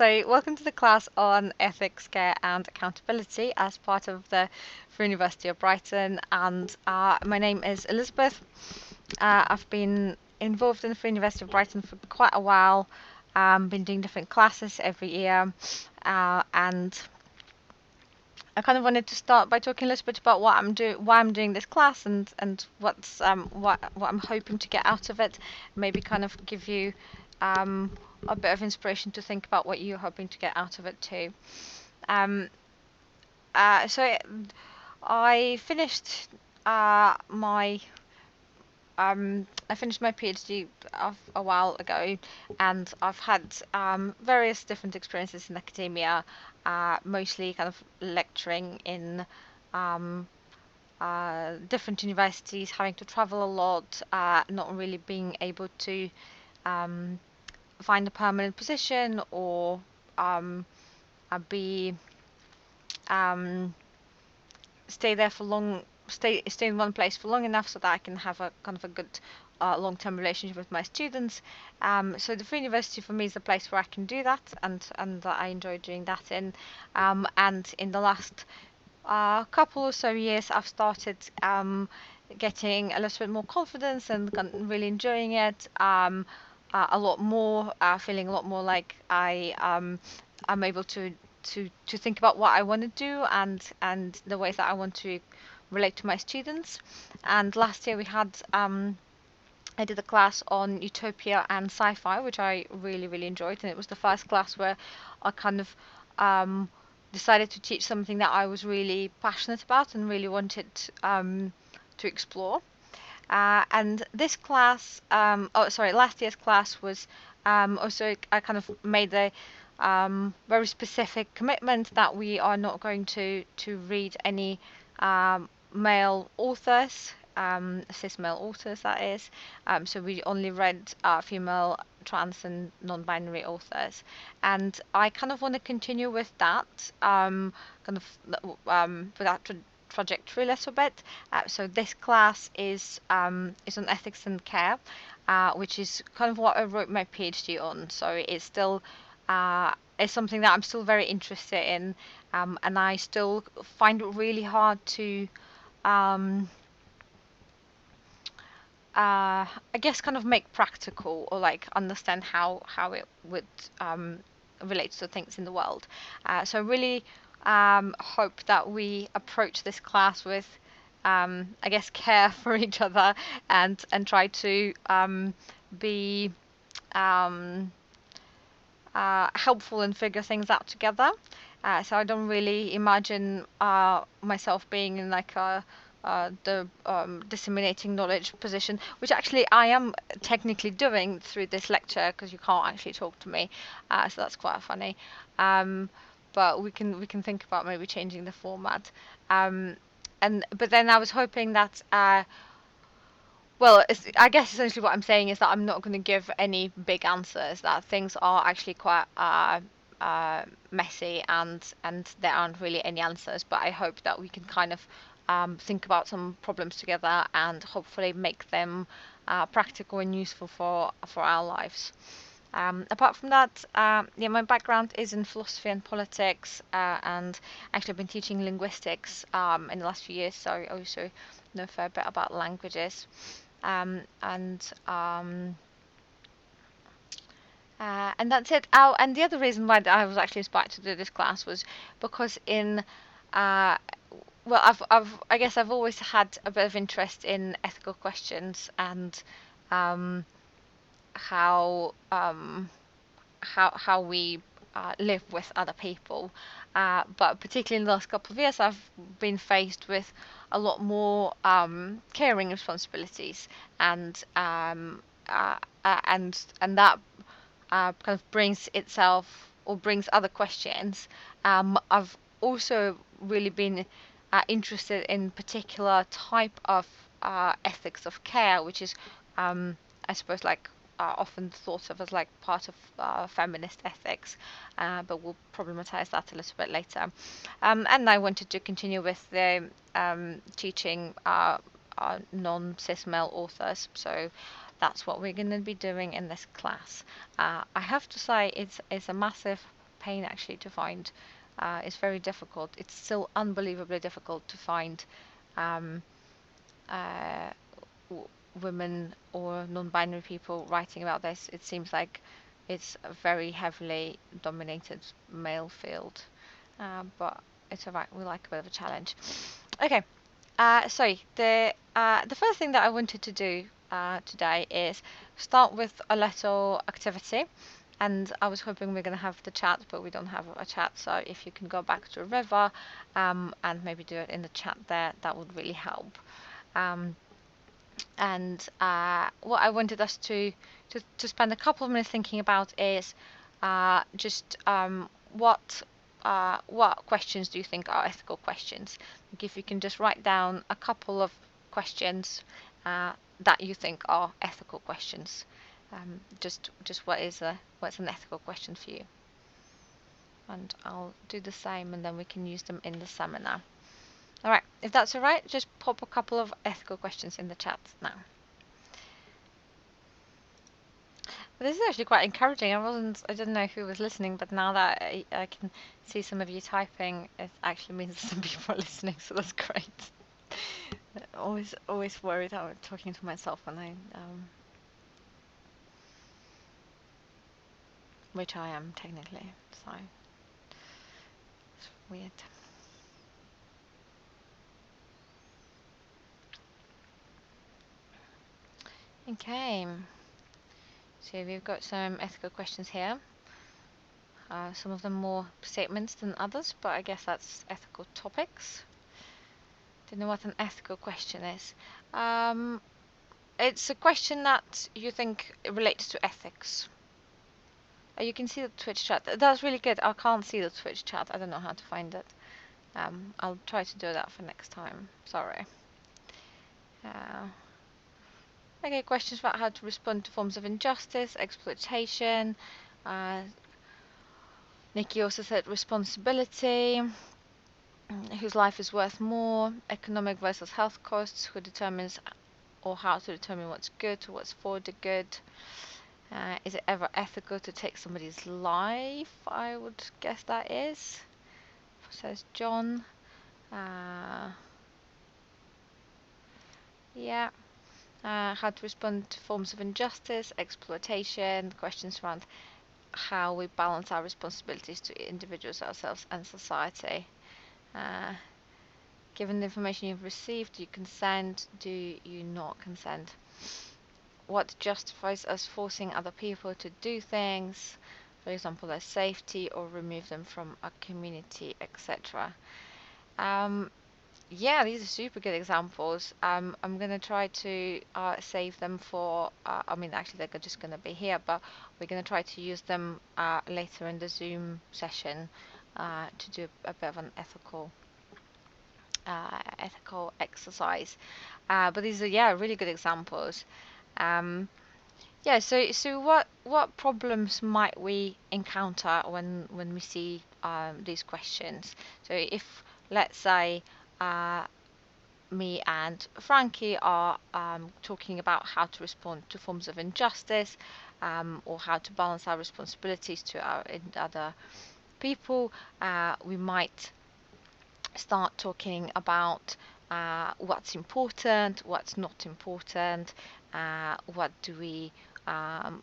So welcome to the class on ethics, care and accountability as part of the University of Brighton, and my name is Elizabeth. I've been involved in the University of Brighton for quite a while, been doing different classes every year, and I kind of wanted to start by talking a little bit about what why I'm doing this class, and what I'm hoping to get out of it. Maybe kind of give you a bit of inspiration to think about what you're hoping to get out of it too. Um, so I finished my I finished my PhD a while ago, and I've had various different experiences in academia, mostly kind of lecturing in different universities, having to travel a lot, not really being able to find a permanent position or be stay there for stay in one place for long enough so that I can have a kind of a good long-term relationship with my students. So the Free University for me is the place where I can do that, and I enjoy doing that in. And in the last couple or so years, I've started getting a little bit more confidence and really enjoying it. A lot more, feeling a lot more like I'm able to think about what I want to do and the ways that I want to relate to my students. And last year we had I did a class on utopia and sci-fi, which I really enjoyed, and it was the first class where I kind of decided to teach something that I was really passionate about and really wanted to explore. And this class, last year's class was also, I kind of made a very specific commitment that we are not going to read any male authors, cis male authors, that is. So we only read female, trans, and non-binary authors, and I kind of want to continue with that, with that trajectory a little bit. So this class is on ethics and care, which is kind of what I wrote my PhD on. So it's still it's something that I'm still very interested in, and I still find it really hard to I guess kind of make practical or like understand how it would relate to things in the world. So I really hope that we approach this class with I guess care for each other and try to be helpful and figure things out together. So I don't really imagine myself being in like the disseminating knowledge position, which actually I am technically doing through this lecture because you can't actually talk to me, so that's quite funny. But we can think about maybe changing the format. But then I was hoping that well, I guess essentially what I'm saying is that I'm not going to give any big answers. That things are actually quite messy, and there aren't really any answers. But I hope that we can kind of think about some problems together and hopefully make them practical and useful for our lives. Apart from that, my background is in philosophy and politics, and actually I've been teaching linguistics in the last few years, so I also know a fair bit about languages. And that's it. Oh, and the other reason why I was actually inspired to do this class was because I guess I've always had a bit of interest in ethical questions and how we live with other people. But particularly in the last couple of years, I've been faced with a lot more caring responsibilities, and that kind of brings other questions. I've also really been interested in particular type of ethics of care, which is I suppose like often thought of as like part of feminist ethics, but we'll problematize that a little bit later. And I wanted to continue with the teaching non-cis male authors, so that's what we're going to be doing in this class. I have to say it's a massive pain actually to find. It's very difficult. It's so unbelievably difficult to find um, uh, women or non-binary people writing about this. It seems like it's a very heavily dominated male field, but it's alright. We like a bit of a challenge. Okay, so the first thing that I wanted to do today is start with a little activity. And I was hoping we're going to have the chat, but we don't have a chat. So if you can go back to a river and maybe do it in the chat there, that would really help. And what I wanted us to spend a couple of minutes thinking about is just what questions do you think are ethical questions? Like if you can just write down a couple of questions that you think are ethical questions. Just what's an ethical question for you? And I'll do the same, and then we can use them in the seminar. All right, if that's all right, just pop a couple of ethical questions in the chat now. But this is actually quite encouraging. I didn't know who was listening, but now that I can see some of you typing, it actually means some people are listening, so that's great. Always worried about talking to myself when I which I am technically, so it's weird. Okay, so we've got some ethical questions here. Some of them more statements than others, but I guess that's ethical topics. Don't know what an ethical question is. It's a question that you think relates to ethics. You can see the Twitch chat. That's really good. I can't see the Twitch chat. I don't know how to find it. I'll try to do that for next time. Sorry. Okay, questions about how to respond to forms of injustice, exploitation. Nikki also said responsibility. Whose life is worth more? Economic versus health costs. Who determines or how to determine what's good or what's for the good? Is it ever ethical to take somebody's life? I would guess that is, says John. Yeah. How to respond to forms of injustice, exploitation, questions around how we balance our responsibilities to individuals, ourselves, and society. Given the information you've received, do you consent? Do you not consent? What justifies us forcing other people to do things, for example, their safety, or remove them from a community, etc. Yeah, these are super good examples. I'm going to try to save them for, I mean, actually, they're just going to be here, but we're going to try to use them later in the Zoom session to do a bit of an ethical exercise. But these are, yeah, really good examples. Yeah, so what problems might we encounter when we see these questions? So if, let's say, me and Frankie are talking about how to respond to forms of injustice, or how to balance our responsibilities to our other people, we might start talking about what's important, what's not important, what do we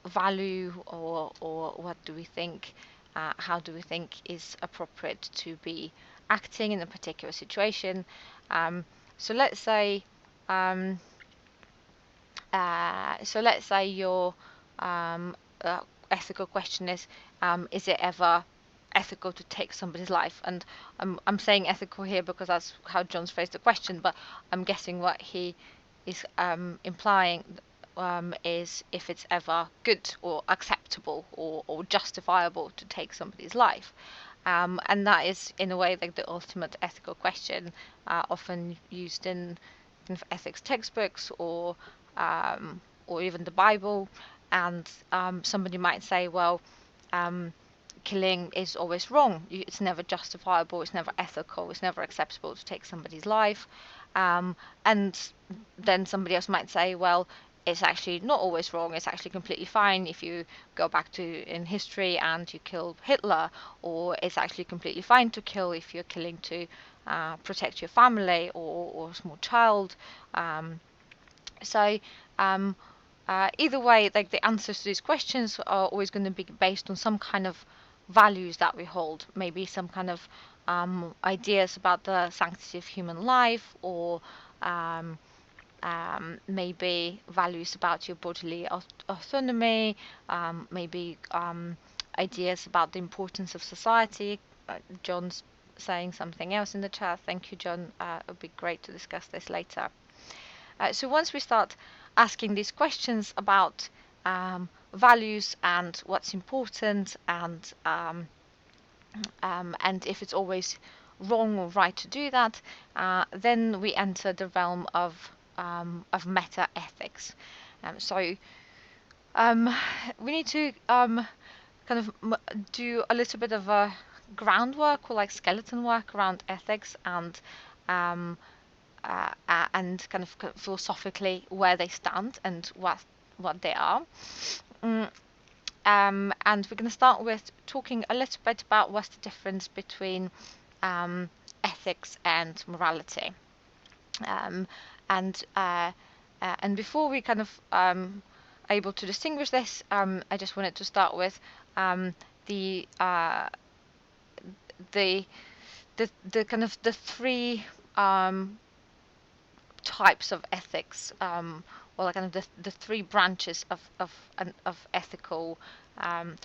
value, or what do we think, how do we think is appropriate to be acting in a particular situation. So let's say your ethical question is it ever ethical to take somebody's life? And I'm saying ethical here because that's how John's phrased the question, but I'm guessing what he is implying is if it's ever good or acceptable or justifiable to take somebody's life. And that is, in a way, like the ultimate ethical question, often used in ethics textbooks or even the Bible. And somebody might say, well, killing is always wrong. It's never justifiable. It's never ethical. It's never acceptable to take somebody's life. And then somebody else might say, well, it's actually not always wrong. It's actually completely fine if you go back to in history and you kill Hitler, or it's actually completely fine to kill if you're killing to protect your family or a small child. So either way, like the answers to these questions are always going to be based on some kind of values that we hold, maybe some kind of ideas about the sanctity of human life, or maybe values about your bodily autonomy, maybe ideas about the importance of society. John's saying something else in the chat. Thank you, John. It would be great to discuss this later. So once we start asking these questions about values and what's important, and if it's always wrong or right to do that, then we enter the realm of meta ethics. So we need to kind of do a little bit of a groundwork or like skeleton work around ethics, um, and kind of philosophically where they stand and what they are. And we're going to start with talking a little bit about what's the difference between ethics and morality. And before we kind of able to distinguish this, I just wanted to start with the kind of the three types of ethics, well, kind of the three branches of ethical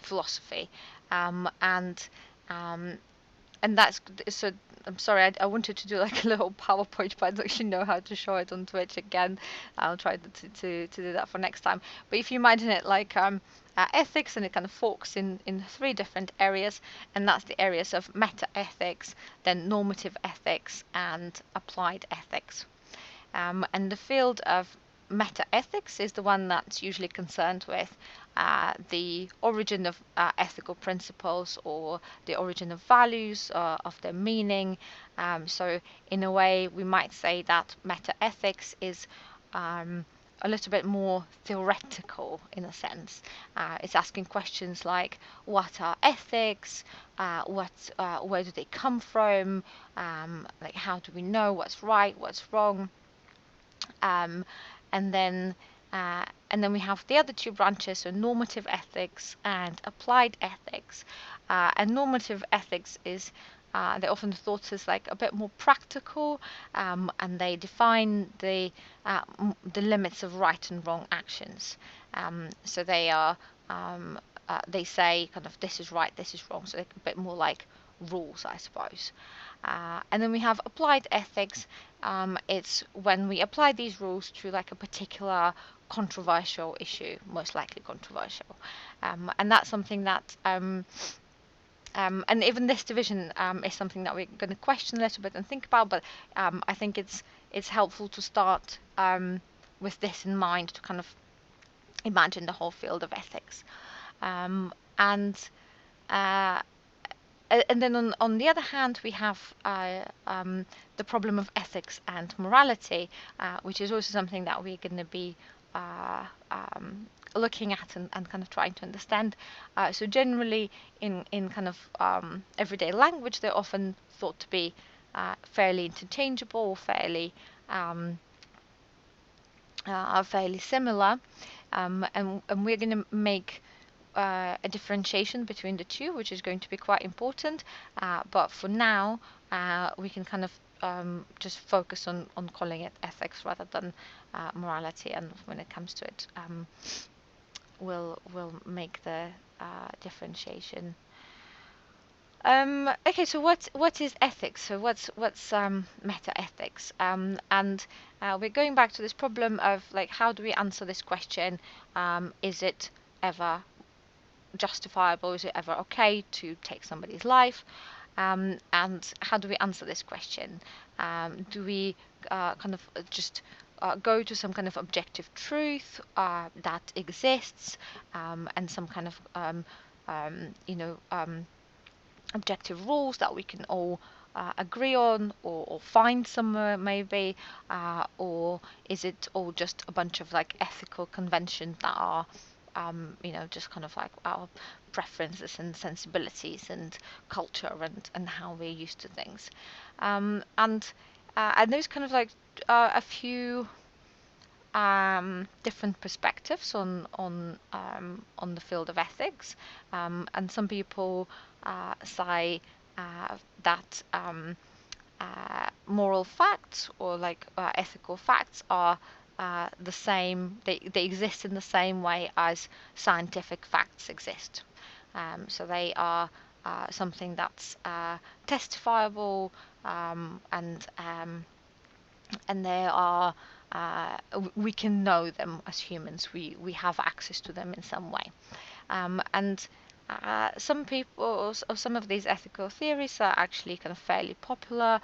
philosophy, and that's so. I'm sorry, I wanted to do like a little PowerPoint, but I don't actually know how to show it on Twitch again. I'll try to do that for next time. But if you imagine it like ethics, and it kind of forks in three different areas, and that's the areas of meta ethics, then normative ethics, and applied ethics. And the field of meta ethics is the one that's usually concerned with the origin of ethical principles, or the origin of values, of their meaning. So in a way, we might say that meta ethics is a little bit more theoretical in a sense. It's asking questions like, what are ethics? Where do they come from? Like, how do we know what's right, what's wrong? Um, and then we have the other two branches, so normative ethics and applied ethics. And normative ethics is they're often thought as like a bit more practical, and they define the limits of right and wrong actions. So they are they say kind of this is right, this is wrong. So they're a bit more like rules, I suppose. And then we have applied ethics. It's when we apply these rules to like a particular controversial issue, most likely controversial. And that's something that and even this division is something that we're going to question a little bit and think about, but I think it's helpful to start with this in mind to kind of imagine the whole field of ethics. And then on the other hand, we have the problem of ethics and morality, which is also something that we're going to be looking at and kind of trying to understand. So generally, in kind of everyday language, they're often thought to be fairly interchangeable, fairly fairly similar, and we're going to make a differentiation between the two, which is going to be quite important. But for now, we can kind of just focus on calling it ethics rather than morality. And when it comes to it, we'll make the differentiation. Okay, so what is ethics? So what's meta ethics? And we're going back to this problem of like, how do we answer this question? Is it ever justifiable? Is it ever okay to take somebody's life? And how do we answer this question? Do we kind of just go to some kind of objective truth that exists, and some kind of objective rules that we can all agree on or find somewhere maybe, or is it all just a bunch of like ethical conventions that are just kind of like our preferences and sensibilities and culture and how we're used to things, and there's kind of like a few different perspectives on the field of ethics, and some people say that moral facts or like ethical facts are the same. They exist in the same way as scientific facts exist. So they are something that's testifiable, and they are we can know them as humans. We have access to them in some way, and some people or some of these ethical theories are actually kind of fairly popular.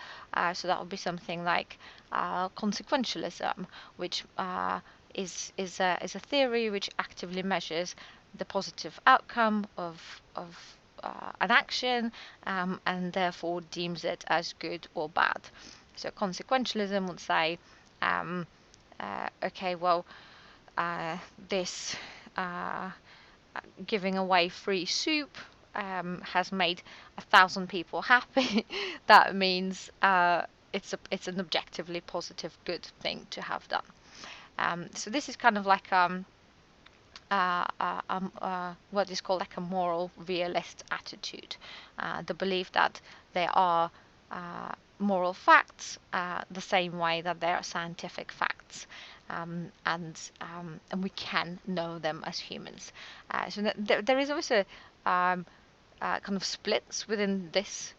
So that would be something like consequentialism, which is a theory which actively measures the positive outcome of an action, and therefore deems it as good or bad. So consequentialism would say, okay, well, this giving away free soup has made 1,000 people happy. That means it's an objectively positive, good thing to have done. So this is kind of like what is called like a moral realist attitude, the belief that there are moral facts the same way that there are scientific facts, and we can know them as humans. So there is also kind of splits within this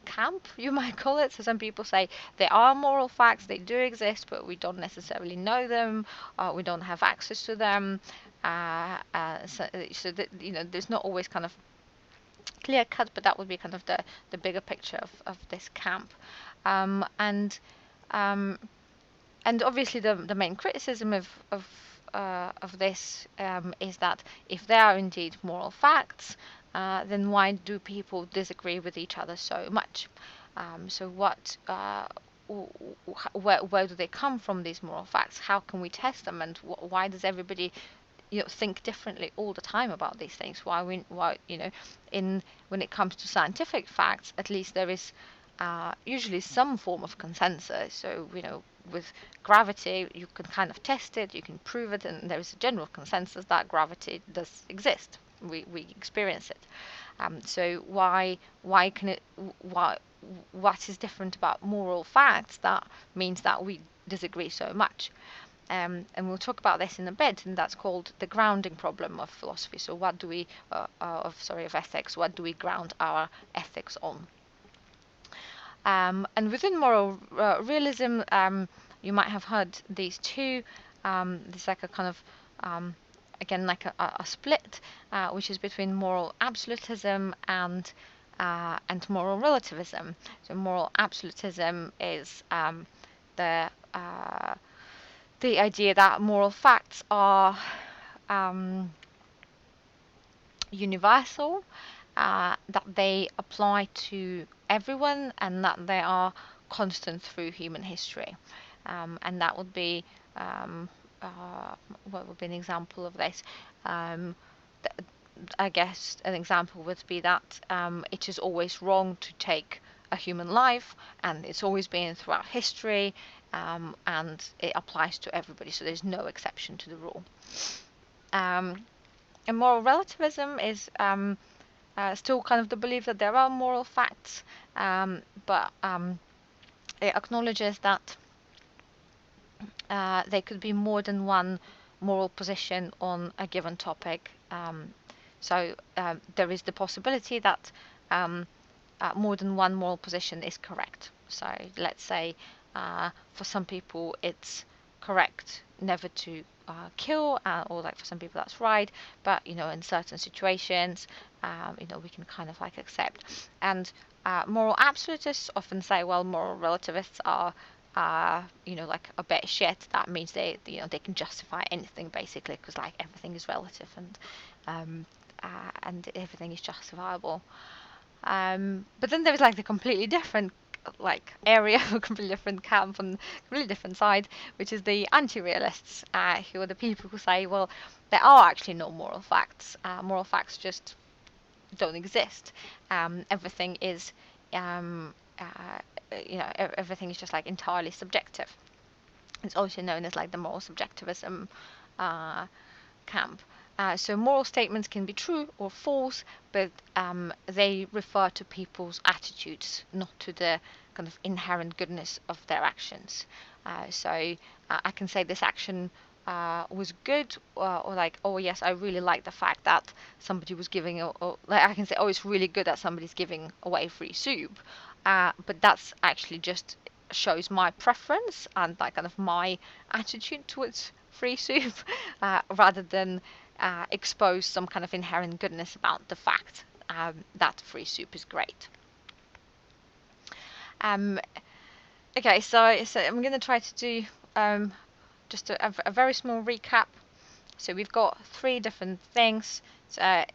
camp, you might call it. So some people say there are moral facts, they do exist, but we don't necessarily know them, we don't have access to them. So that, there's not always kind of clear cut, but that would be kind of the bigger picture of this camp. And obviously the main criticism of this is that if there are indeed moral facts, then why do people disagree with each other so much? So where do they come from, these moral facts? How can we test them? And why does everybody think differently all the time about these things? When it comes to scientific facts, at least there is usually some form of consensus. So with gravity, you can kind of test it, you can prove it, and there is a general consensus that gravity does exist. We experience it. So what is different about moral facts that means that we disagree so much? And we'll talk about this in a bit, and that's called the grounding problem of philosophy. So what do we of ethics? What do we ground our ethics on? And within moral realism, you might have heard these two. There's like a kind of again like a split, which is between moral absolutism and moral relativism. So moral absolutism is the idea that moral facts are universal, that they apply to everyone, and that they are constant through human history. And that would be what would be an example of this? I guess an example would be that it is always wrong to take a human life, and it's always been throughout history, and it applies to everybody, so there's no exception to the rule. And moral relativism is still kind of the belief that there are moral facts, but it acknowledges that there could be more than one moral position on a given topic. So there is the possibility that more than one moral position is correct. So let's say for some people it's correct never to kill, or like for some people that's right, but in certain situations we can kind of like accept. And moral absolutists often say, well, moral relativists are like a bit shit. That means they can justify anything basically, because like everything is relative, and everything is justifiable. But then there is like the completely different like area, a completely different camp on a completely different side, which is the anti-realists, who are the people who say, well, there are actually no moral facts. Moral facts just don't exist. Everything is, everything is just like entirely subjective. It's also known as like the moral subjectivism camp. So moral statements can be true or false, but they refer to people's attitudes, not to the kind of inherent goodness of their actions. I can say this action was good, or like, oh yes, I really like the fact that somebody was giving, or like I can say, oh, it's really good that somebody's giving away free soup, but that's actually just shows my preference and like kind of my attitude towards free soup, rather than expose some kind of inherent goodness about the fact that free soup is great. Okay, so I'm going to try to do just a very small recap. So we've got three different things.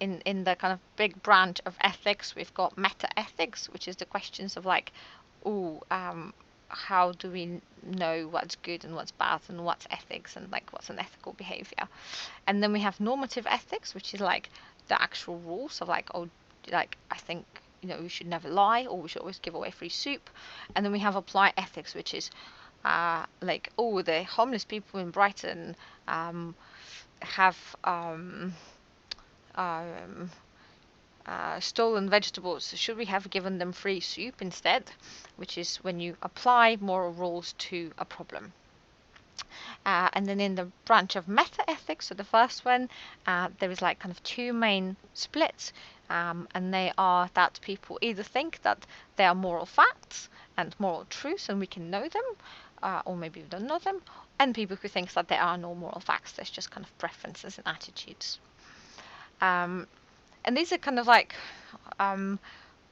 In the kind of big branch of ethics, we've got meta-ethics, which is the questions of like, how do we know what's good and what's bad and what's ethics and like what's an ethical behavior. And then we have normative ethics, which is like the actual rules of like, oh, like I think we should never lie, or we should always give away free soup. And then we have applied ethics, which is like, oh, the homeless people in Brighton have stolen vegetables. Should we have given them free soup instead? Which is when you apply moral rules to a problem. And then in the branch of meta-ethics, so the first one, there is like kind of two main splits, and they are that people either think that they are moral facts and moral truths and we can know them, or maybe we don't know them, and people who think that there are no moral facts, there's just kind of preferences and attitudes. And these are kind of like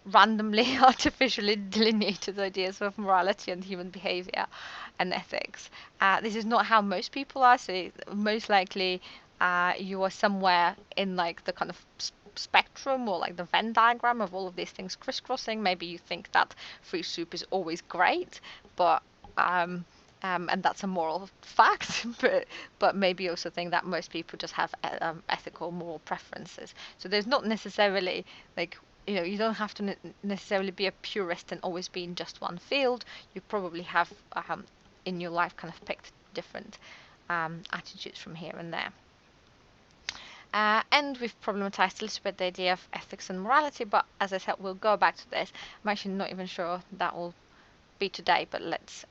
randomly, artificially delineated ideas of morality and human behavior and ethics. This is not how most people are. So most likely, you are somewhere in like the kind of spectrum or like the Venn diagram of all of these things crisscrossing. Maybe you think that free soup is always great, but and that's a moral fact, but maybe also think that most people just have ethical, moral preferences. So there's not necessarily like, you don't have to necessarily be a purist and always be in just one field. You probably have in your life kind of picked different attitudes from here and there. And we've problematized a little bit the idea of ethics and morality, but as I said, we'll go back to this. I'm actually not even sure that will be today, but let's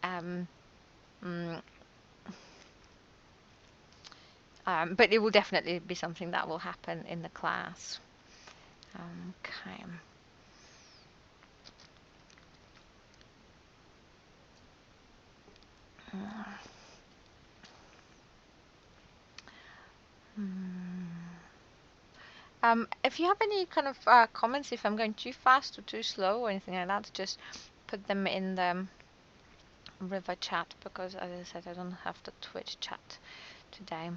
but it will definitely be something that will happen in the class. Okay. If you have any kind of comments, if I'm going too fast or too slow or anything like that, just put them in the River chat, because as I said, I don't have the Twitch chat today.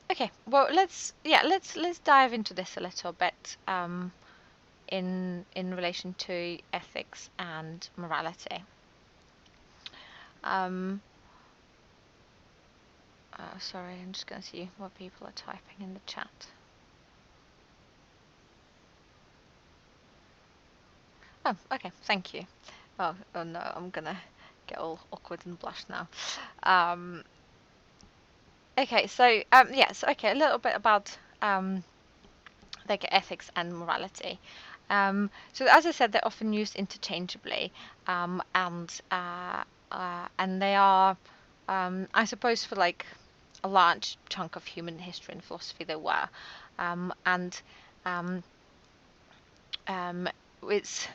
Okay, well, let's dive into this a little bit in relation to ethics and morality. Sorry, I'm just going to see what people are typing in the chat. Oh, okay, thank you. Oh no, I'm gonna get all awkward and blush now. Okay, so yes, okay, a little bit about like ethics and morality. So as I said, they're often used interchangeably, and they are, I suppose, for like a large chunk of human history and philosophy, they were, it's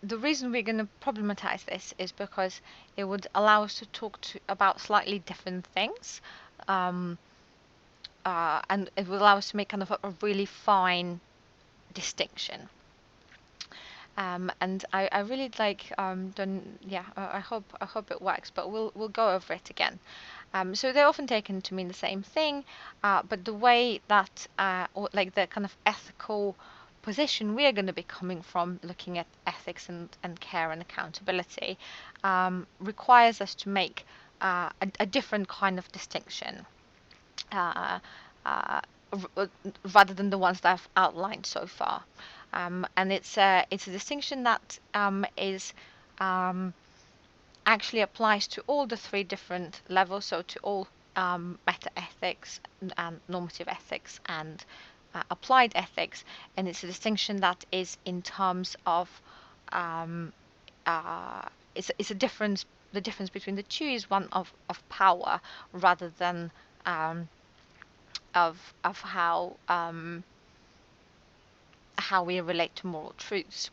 the reason we're going to problematize this is because it would allow us to talk about slightly different things, and it would allow us to make kind of a really fine distinction. And I really like I hope it works, but we'll go over it again. So they're often taken to mean the same thing, but the way that, or like the kind of ethical position we are going to be coming from looking at ethics and care and accountability requires us to make a different kind of distinction uh, uh, rather than the ones that I've outlined so far. And it's a distinction that is actually applies to all the three different levels, so to all meta ethics and normative ethics and applied ethics, and it's a distinction that is in terms of um, it's a difference. The difference between the two is one of power rather than of how we relate to moral truths.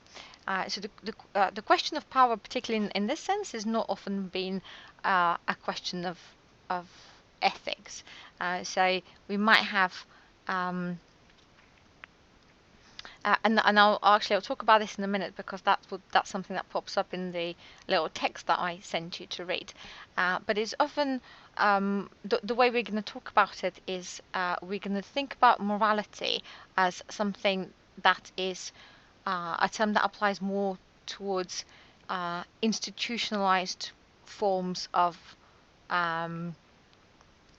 So the question of power, particularly in this sense, is not often been a question of ethics. So we might have um, and I'll talk about this in a minute because that's something that pops up in the little text that I sent you to read. But it's often the way we're going to talk about it is we're going to think about morality as something that is a term that applies more towards institutionalized forms of um,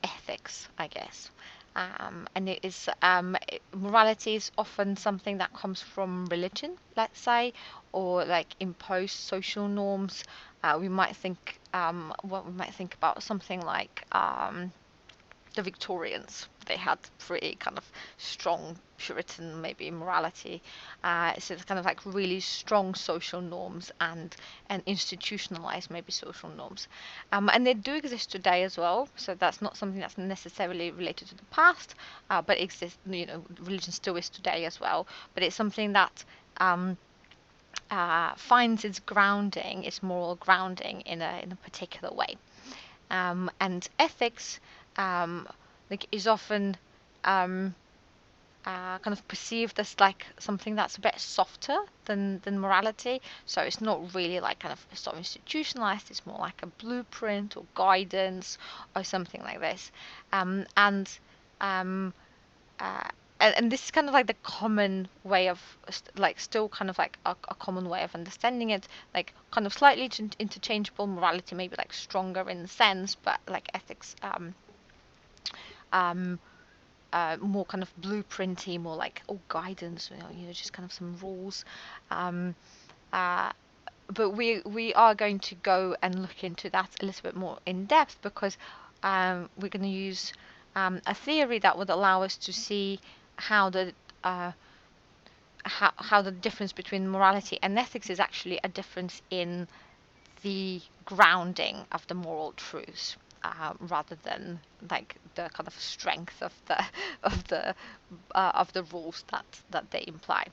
ethics, I guess. And it is morality is often something that comes from religion, let's say, or like imposed social norms. We might think what we might think about something like the Victorians. They had pretty kind of strong Puritan, maybe morality. So it's kind of like really strong social norms and institutionalized maybe social norms. And they do exist today as well. So that's not something that's necessarily related to the past, but exists. Religion still is today as well. But it's something that finds its grounding, its moral grounding in a particular way. And ethics is often um, kind of perceived as like something that's a bit softer than morality. So it's not really like kind of sort of institutionalized. It's more like a blueprint or guidance or something like this. And um, uh, and this is kind of like the common way of like still kind of like a common way of understanding it, like kind of slightly interchangeable. Morality maybe like stronger in the sense, but like ethics um more kind of blueprinty, more like guidance, just kind of some rules. Um, uh, but we are going to go and look into that a little bit more in depth because we're going to use a theory that would allow us to see how the uh, how the difference between morality and ethics is actually a difference in the grounding of the moral truths, rather than like the kind of strength of the of the rules that they imply.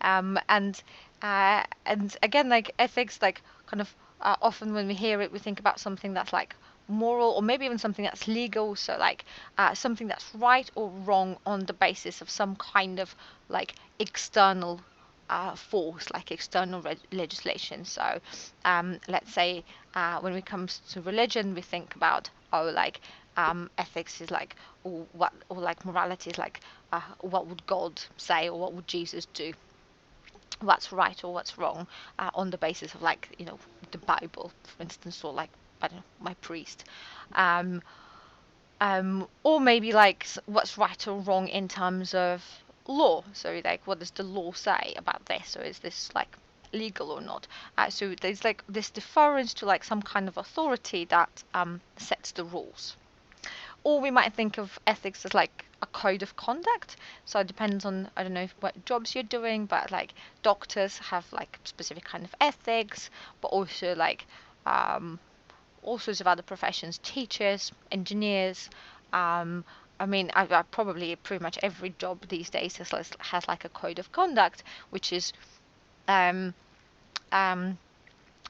And again, like ethics, like kind of often when we hear it, we think about something that's like moral or maybe even something that's legal. So like something that's right or wrong on the basis of some kind of like external force, like external legislation. So let's say when it comes to religion, we think about like ethics is like or like morality is like what would God say or what would Jesus do, what's right or what's wrong on the basis of like the Bible, for instance, or like I don't know, my priest. Um, or maybe like what's right or wrong in terms of law. So like, what does the law say about this? Or is this like legal or not? So there's like this deference to like some kind of authority that sets the rules. Or we might think of ethics as like a code of conduct. So it depends on, I don't know what jobs you're doing, but like doctors have like specific kind of ethics, but also like all sorts of other professions, teachers, engineers. Um, I mean, I probably pretty much every job these days has like a code of conduct, which is um, um,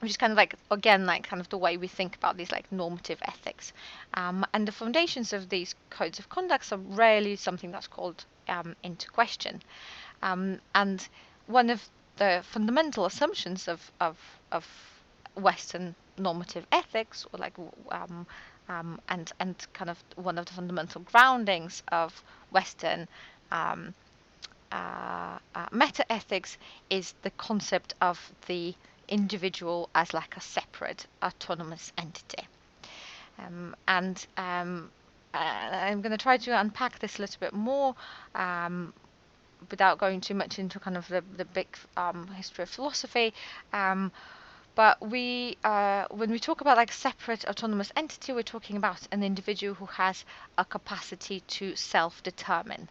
which is kind of like again like kind of the way we think about these like normative ethics, and the foundations of these codes of conduct are rarely something that's called into question, and one of the fundamental assumptions of Western normative ethics, or like and kind of one of the fundamental groundings of Western meta ethics is the concept of the individual as like a separate autonomous entity. And I'm going to try to unpack this a little bit more without going too much into kind of the big history of philosophy. But when we talk about like separate autonomous entity, we're talking about an individual who has a capacity to self-determine,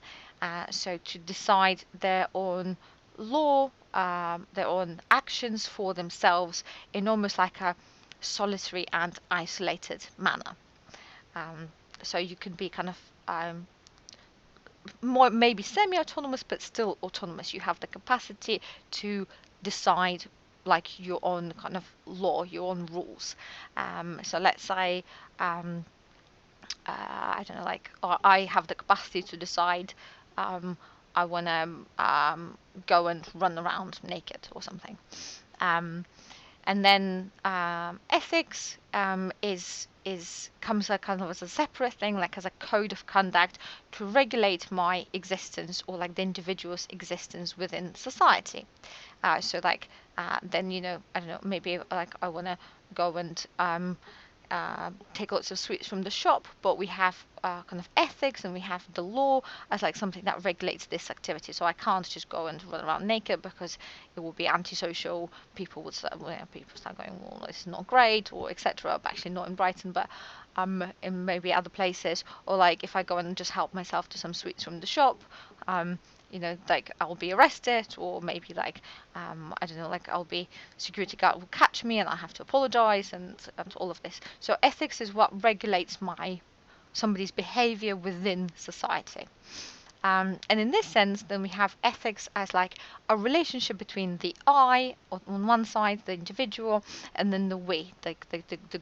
so to decide their own law, their own actions for themselves in almost like a solitary and isolated manner. So you can be kind of more maybe semi-autonomous, but still autonomous. You have the capacity to decide like your own kind of law, your own rules. So let's say I don't know, like I have the capacity to decide I want to go and run around naked or something. And then ethics comes a kind of as a separate thing, like as a code of conduct to regulate my existence or like the individual's existence within society. So like then I don't know, maybe like I want to go and take lots of sweets from the shop, but we have kind of ethics and we have the law as like something that regulates this activity. So I can't just go and run around naked because it will be antisocial. People would start going, well, this is not great, or etc. But actually not in Brighton, but in maybe other places. Or like if I go and just help myself to some sweets from the shop, like I'll be arrested, or maybe like I don't know, like security guard will catch me and I have to apologize and all of this. So ethics is what regulates somebody's behavior within society. And in this sense, then we have ethics as like a relationship between the I on one side, the individual, and then the we, the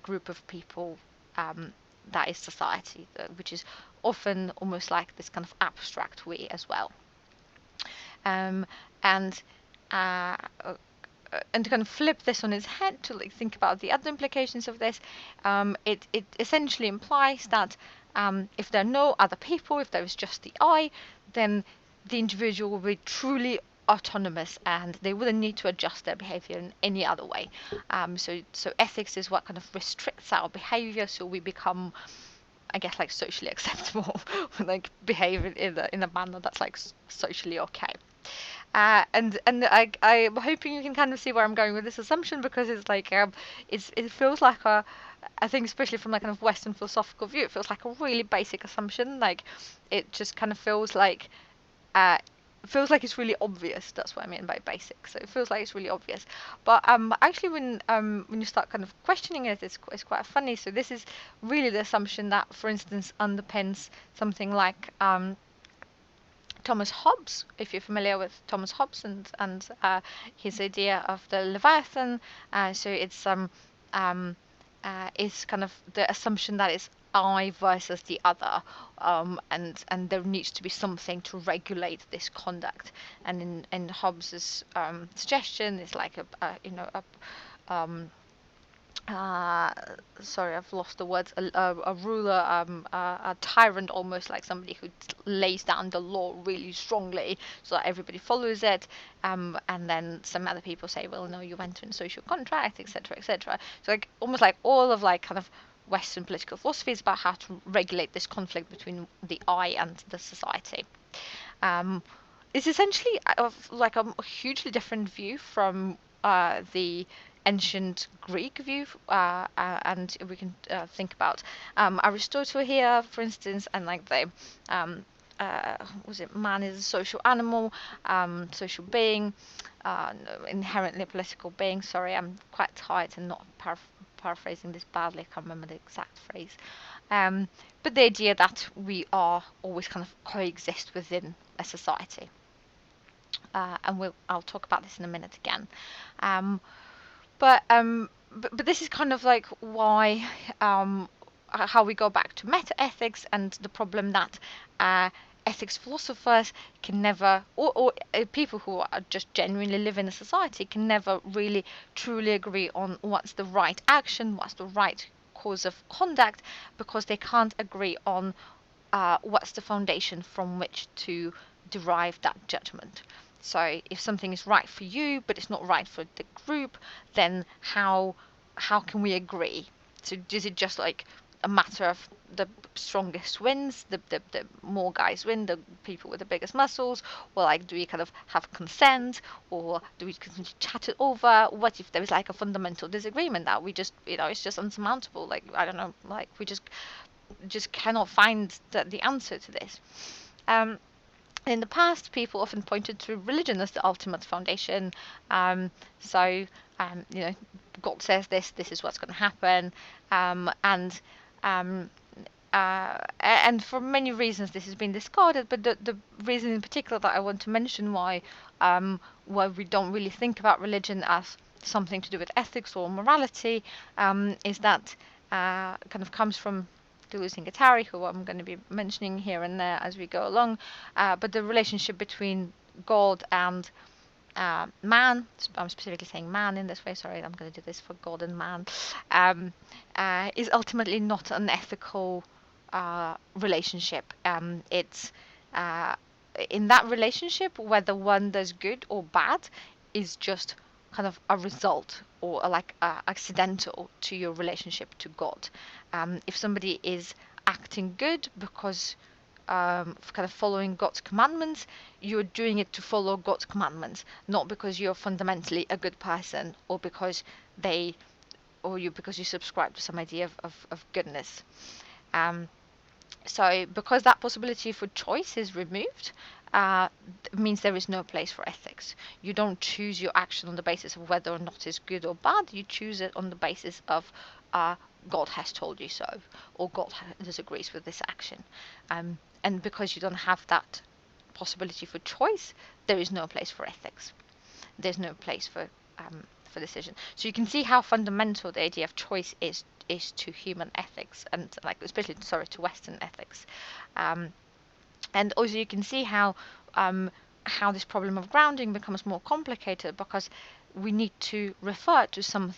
group of people that is society, which is often almost like this kind of abstract we as well. And to kind of flip this on its head to like think about the other implications of this, it essentially implies that if there are no other people, if there is just the I, then the individual will be truly autonomous and they wouldn't need to adjust their behavior in any other way. So ethics is what kind of restricts our behavior, so we become, I guess, like socially acceptable, like behave in a manner that's like socially okay. And I'm hoping you can kind of see where I'm going with this assumption, because it's like it feels like I think especially from like kind of Western philosophical view, it feels like a really basic assumption. Like it just kind of feels like it's really obvious. That's what I mean by basic. So it feels like it's really obvious, but actually when you start kind of questioning it, it's quite funny. So this is really the assumption that, for instance, underpins something like Thomas Hobbes, if you're familiar with Thomas Hobbes and his idea of the Leviathan. So it's kind of the assumption that it's I versus the other, and there needs to be something to regulate this conduct. And in Hobbes's suggestion, it's like sorry, I've lost the words. A ruler, a tyrant, almost like somebody who lays down the law really strongly so that everybody follows it. And then some other people say, well, no, you went in social contract, etc., etc. So like almost like all of like kind of Western political philosophy is about how to regulate this conflict between the I and the society. It's essentially like a hugely different view from the ancient Greek view, and we can think about Aristotle here, for instance, and like the was it man is a social animal, social being, inherently a political being. Sorry, I'm quite tired and not paraphrasing this badly. I can't remember the exact phrase. But the idea that we are always kind of coexist within a society. And I'll talk about this in a minute again. But this is kind of like why how we go back to meta ethics and the problem that ethics philosophers can never, or people who are just genuinely live in a society can never really truly agree on what's the right action, what's the right course of conduct because they can't agree on what's the foundation from which to derive that judgment. So if something is right for you but it's not right for the group, then how can we agree? So is it just like a matter of the strongest wins, the more guys win, the people with the biggest muscles, or like do we kind of have consent, or do we continue to chat it over? What if there is like a fundamental disagreement that we just, it's just unsurmountable? Like, I don't know, like we just cannot find the answer to this. In the past, people often pointed to religion as the ultimate foundation. So, God says this is what's going to happen, and for many reasons this has been discarded. But the reason in particular that I want to mention why we don't really think about religion as something to do with ethics or morality is that kind of comes from Deleuze-Guattari, who I'm going to be mentioning here and there as we go along, but the relationship between God and man, I'm specifically saying man in this way, sorry, I'm going to do this for God and man, is ultimately not an ethical relationship. It's in that relationship, whether one does good or bad is just kind of a result or accidental to your relationship to God. If somebody is acting good because kind of following God's commandments, you're doing it to follow God's commandments, not because you're fundamentally a good person or because you subscribe to some idea of goodness. So because that possibility for choice is removed, means there is no place for ethics. You don't choose your action on the basis of whether or not it's good or bad. You choose it on the basis of God has told you so, or God disagrees with this action. And because you don't have that possibility for choice, there is no place for ethics. There's no place for decision. So you can see how fundamental the idea of choice is to human ethics, and especially to Western ethics. And also you can see how this problem of grounding becomes more complicated because we need to refer to some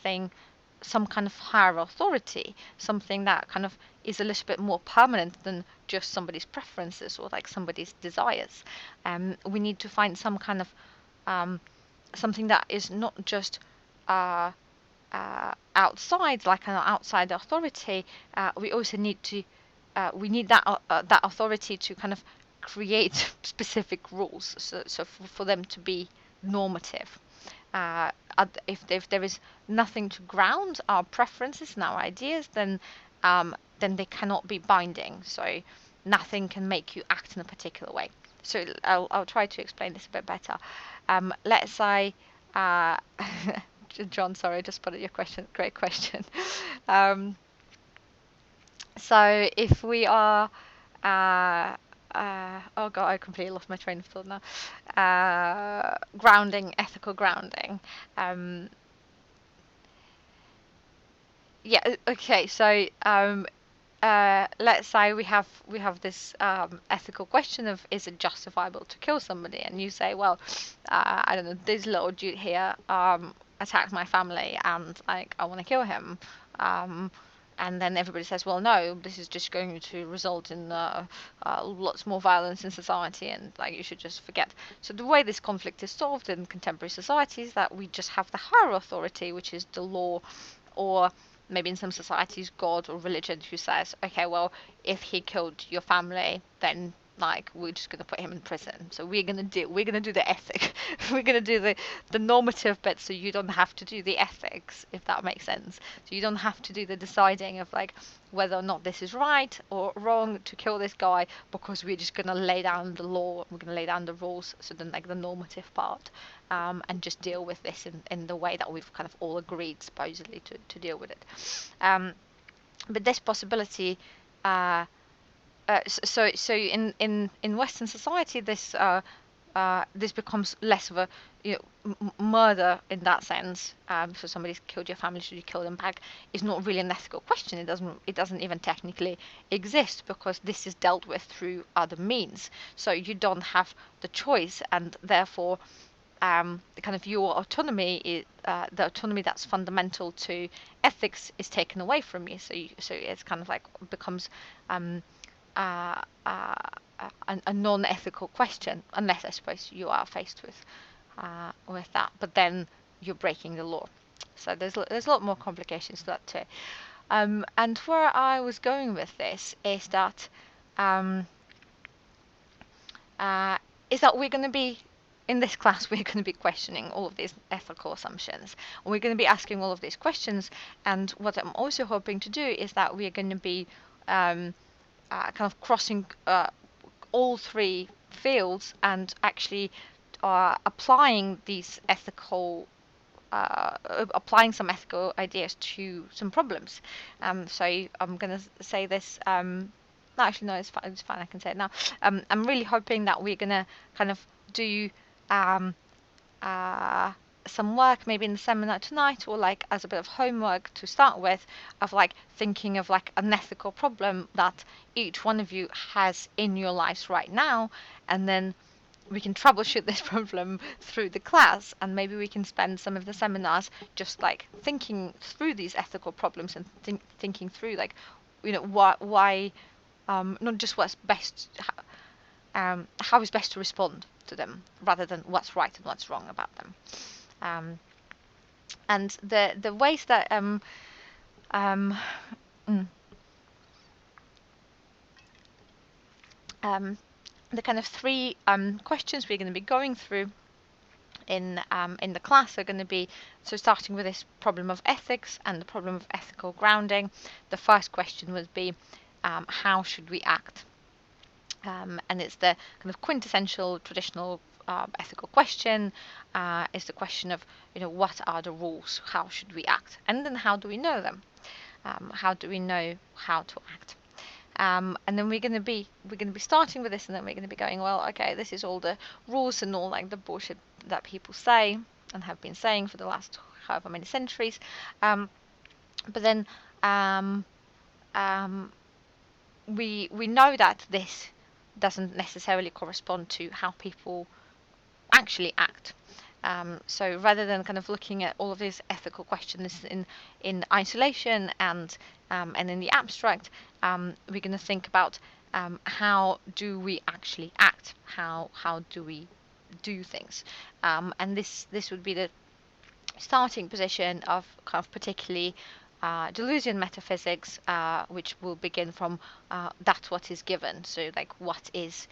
kind of higher authority, something that kind of is a little bit more permanent than just somebody's preferences or like somebody's desires. We need to find some kind of something that is not just outside, like an outside authority. We also need that authority to kind of create specific rules, so for them to be normative. If there is nothing to ground our preferences and our ideas, then they cannot be binding. So nothing can make you act in a particular way. So I'll try to explain this a bit better. Let's say, John, sorry, I just put it your question. Great question. So if we are, oh god, I completely lost my train of thought now. Grounding, ethical grounding. Yeah. Okay. So let's say we have this ethical question of, is it justifiable to kill somebody? And you say, well, I don't know, this little dude here attacked my family, and like I want to kill him. And then everybody says, well, no, this is just going to result in lots more violence in society, and like you should just forget. So the way this conflict is solved in contemporary society is that we just have the higher authority, which is the law, or maybe in some societies God or religion, who says, okay, well, if he killed your family, then like we're just going to put him in prison. So we're going to do the ethic. We're going to do the normative bit, so you don't have to do the ethics, if that makes sense. So you don't have to do the deciding of like whether or not this is right or wrong to kill this guy, because we're just going to lay down the law, we're going to lay down the rules, so then like the normative part, and just deal with this in the way that we've kind of all agreed supposedly to deal with it. But this possibility, so in Western society, this becomes less of a murder in that sense. So somebody's killed your family, should you kill them back? Is not really an ethical question. It doesn't even technically exist, because this is dealt with through other means. So you don't have the choice, and therefore the kind of your autonomy, the autonomy that's fundamental to ethics, is taken away from you. So it's kind of like becomes a non-ethical question, unless I suppose you are faced with that. But then you're breaking the law. So there's a lot more complications to that too. And where I was going with this um, is that we're going to be, in this class, we're going to be questioning all of these ethical assumptions. And we're going to be asking all of these questions. And what I'm also hoping to do is that we're going to be kind of crossing all three fields and actually applying these ethical applying some ethical ideas to some problems. So I'm going to say this. No, actually, no, it's fine. It's fine. I can say it now. I'm really hoping that we're going to kind of do um, some work maybe in the seminar tonight, or like as a bit of homework to start with, of like thinking of like an ethical problem that each one of you has in your lives right now, and then we can troubleshoot this problem through the class, and maybe we can spend some of the seminars just like thinking through these ethical problems and thinking through like, why not just what's best, how is best to respond to them, rather than what's right and what's wrong about them. And the ways that um, the kind of three questions we're going to be going through in the class are going to be, so starting with this problem of ethics and the problem of ethical grounding. The first question would be, how should we act? And it's the kind of quintessential traditional ethical question. Is the question of, what are the rules? How should we act? And then how do we know them? How do we know how to act? And then we're going to be starting with this, and then we're going to be going, well, okay, this is all the rules and all like the bullshit that people say and have been saying for the last however many centuries. But then we know that this doesn't necessarily correspond to how people actually act. So rather than kind of looking at all of these ethical questions in isolation and in the abstract, we're going to think about how do we actually act? How do we do things? And this would be the starting position of kind of particularly Deleuzian metaphysics, which will begin from that's what is given. So like what is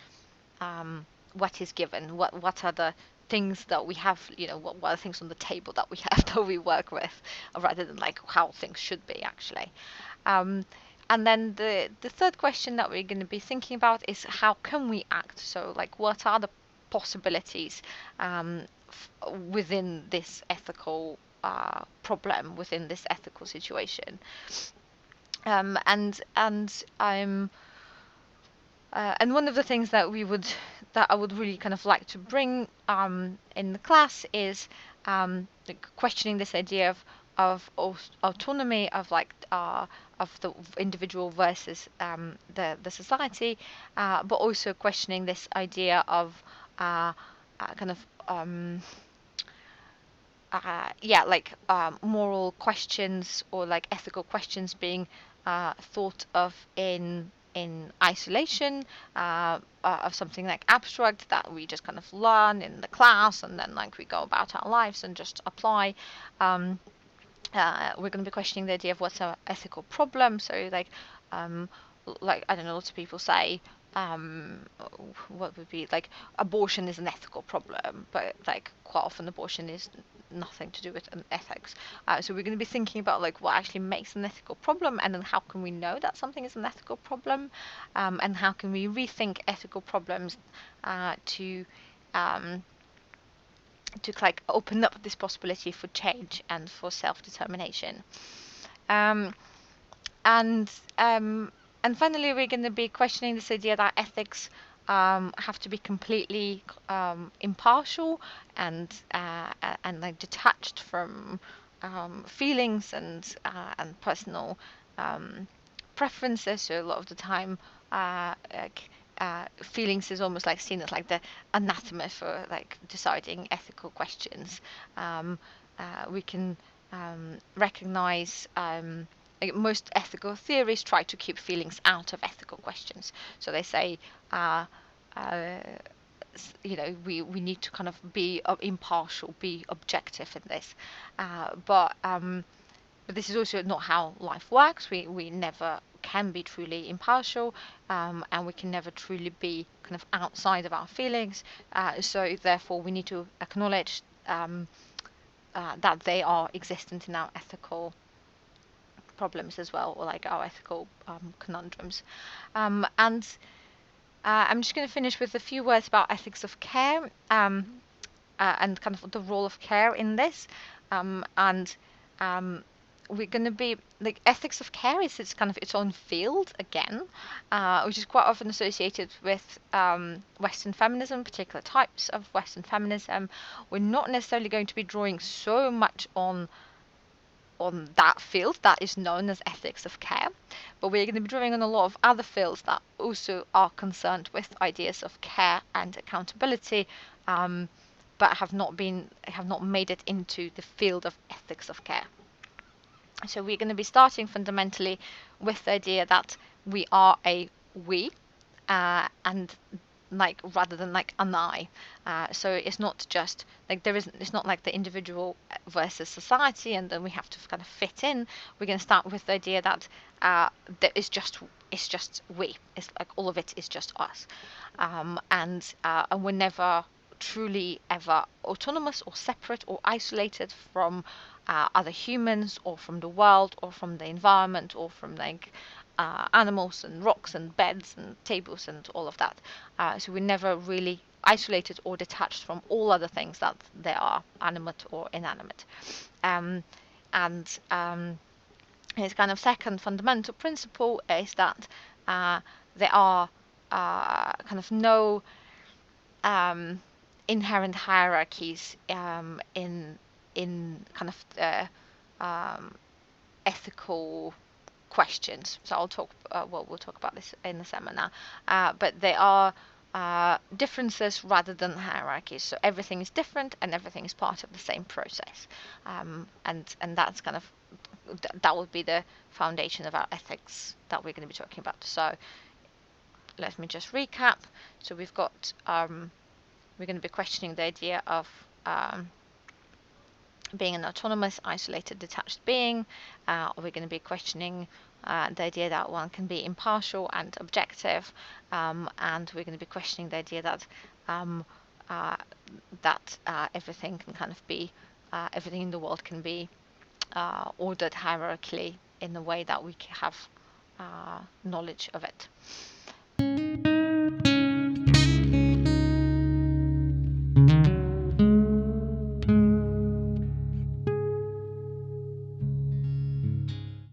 given? What are the things that we have? What are the things on the table that we have that we work with, rather than like how things should be actually. And then the third question that we're going to be thinking about is how can we act? So like what are the possibilities within this ethical problem, within this ethical situation? And one of the things that I would really kind of like to bring in the class is questioning this idea of autonomy, of like of the individual versus the society, but also questioning this idea of kind of moral questions or like ethical questions being thought of in isolation, of something like abstract that we just kind of learn in the class, and then like we go about our lives and just apply. We're going to be questioning the idea of what's an ethical problem. So like I don't know, lots of people say what would be like abortion is an ethical problem, but like quite often abortion is nothing to do with ethics. So we're going to be thinking about like what actually makes an ethical problem, and then how can we know that something is an ethical problem, and how can we rethink ethical problems to like open up this possibility for change and for self-determination. And finally, we're going to be questioning this idea that ethics have to be completely impartial and like detached from feelings and personal preferences. So a lot of the time, feelings is almost like seen as like the anatomy for like deciding ethical questions. We can recognize like most ethical theories try to keep feelings out of ethical questions. So they say, we need to kind of be impartial, be objective in this. But this is also not how life works. We never can be truly impartial, and we can never truly be kind of outside of our feelings. So therefore, we need to acknowledge that they are existent in our ethical problems as well, or like our ethical conundrums. And I'm just going to finish with a few words about ethics of care, and kind of the role of care in this. And we're going to be like ethics of care is it's kind of its own field again, which is quite often associated with Western feminism, particular types of Western feminism. We're not necessarily going to be drawing so much on that field that is known as ethics of care, but we're going to be drawing on a lot of other fields that also are concerned with ideas of care and accountability, but have not made it into the field of ethics of care. So we're going to be starting fundamentally with the idea that we are a we, and like rather than like an I. So it's not just like it's not like the individual versus society, and then we have to kind of fit in. We're going to start with the idea that there is it's just we. It's like all of it is just us, and we're never truly ever autonomous or separate or isolated from other humans or from the world or from the environment or from like animals and rocks and beds and tables and all of that. So we're never really isolated or detached from all other things that they are, animate or inanimate. And his kind of second fundamental principle is that there are kind of no inherent hierarchies in kind of ethical questions. So we'll talk about this in the seminar. But they are differences rather than hierarchies. So everything is different and everything is part of the same process. And that's kind of that would be the foundation of our ethics that we're going to be talking about. So let me just recap. So we've got we're going to be questioning the idea of being an autonomous, isolated, detached being. We're going to be questioning the idea that one can be impartial and objective, and we're going to be questioning the idea that everything can kind of be everything in the world can be ordered hierarchically in the way that we have knowledge of it.